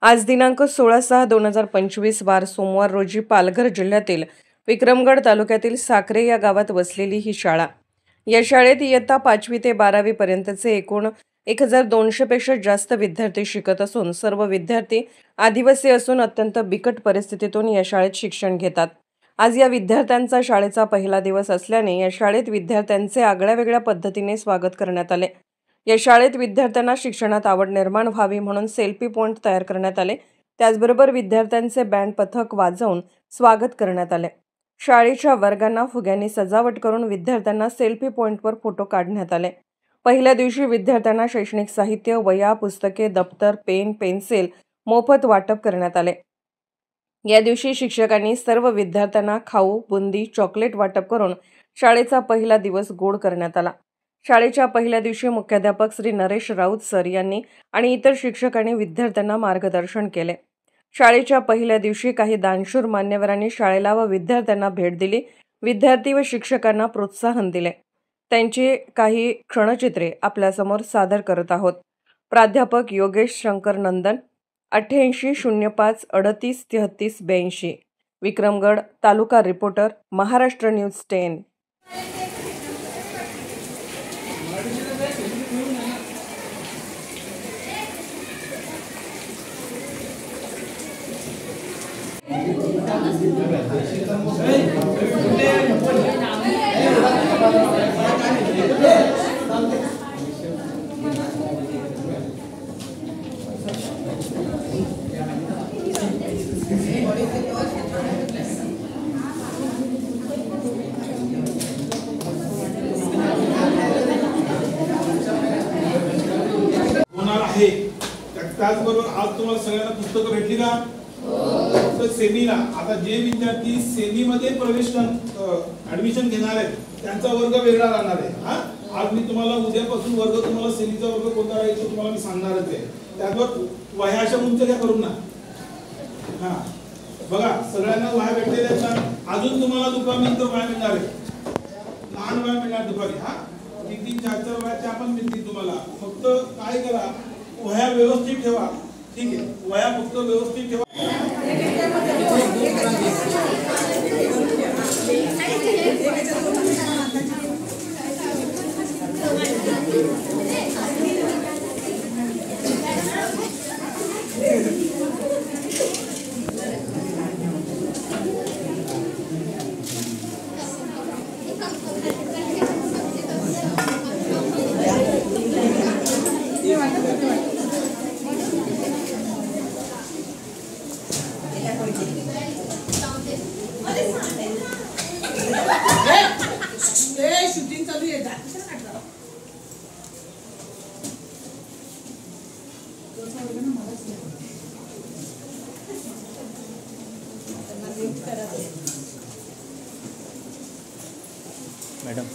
आज दिनांक 16/6/2025 वार सोमवार रोजी पालघर जिल्ह्यातील विक्रमगड तालुक्यातील साक्रे या गावात वसलेली ही शाळा. या शाळेत इयत्ता 5वी ते 12वी पर्यंतचे एकूण 1200 पेक्षा जास्त विद्यार्थी शिकत असून सर्व विद्यार्थी आदिवासी असून अत्यंत बिकट परिस्थितीतून या शाळेत शिक्षण घेतात. आज या विद्यार्थ्यांचा शाळेचा पहिला दिवस असल्याने या शाळेत विद्यार्थ्यांचे आगळ्या-वेगळ्या पद्धतीने स्वागत करण्यात आले. या शाळेत विद्यार्थ्यांना शिक्षणात आवड निर्माण व्हावी म्हणून सेल्फी पॉइंट तयार करण्यात आले. त्याचबरोबर विद्यार्थ्यांचे बँड पथक वाजवून स्वागत करण्यात आले. शाळेच्या वर्गांना फुग्यांनी सजावट करून विद्यार्थ्यांना सेल्फी पॉइंटवर फोटो काढण्यात आले. पहिल्या दिवशी विद्यार्थ्यांना शैक्षणिक साहित्य, वह्या, पुस्तके, दप्तर, पेन, पेन्सिल मोफत वाटप करण्यात आले. या दिवशी शिक्षकांनी सर्व विद्यार्थ्यांना खाऊ, बुंदी, चॉकलेट वाटप करून शाळेचा पहिला दिवस गोड करण्यात आला. शाळेच्या पहिल्या दिवशी मुख्याध्यापक श्री नरेश राऊत सर यांनी आणि इतर शिक्षकांनी विद्यार्थ्यांना मार्गदर्शन केले. शाळेच्या पहिल्या दिवशी काही दानशूर मान्यवरांनी शाळेला व विद्यार्थ्यांना भेट दिली. विद्यार्थी व शिक्षकांना प्रोत्साहन दिले. त्यांची काही क्षणचित्रे आपल्यासमोर सादर करत आहोत. प्राध्यापक योगेश शंकर नंदन, 8805 38 33 82, विक्रमगड, तालुका रिपोर्टर, महाराष्ट्र न्यूज 10. होणार आहे. त्याचबरोबर आज तुम्हाला सगळ्यांना पुस्तकं भेटली का? तर सेमीला आता जे विद्यार्थी सेमीमध्ये प्रवेश ऍडमिशन घेणार आहेत त्यांचा वर्ग वेगळा राहणार आहे. आज मी तुम्हाला उद्यापासून वर्ग तुम्हाला सेमीचा वर्ग कोणता राहायचा तुम्हाला मी सांगणारच आहे. त्याचबरोबर वह्या अशा उंच घ्या करून ना. बघा सगळ्यांना वह्या भेटलेल्या आहेत ना. अजून तुम्हाला दुपारी नंतर वह्या मिळणार आहे. लहान वह्या मिळणार दुपारी. 3-3, 4-4 वह्याच्या आपण मिळतील तुम्हाला. फक्त काय करा, वह्या व्यवस्थित ठेवा. ठीक आहे, वह्या फक्त व्यवस्थित ठेवा. शूटिंग चालू आहे. मॅडम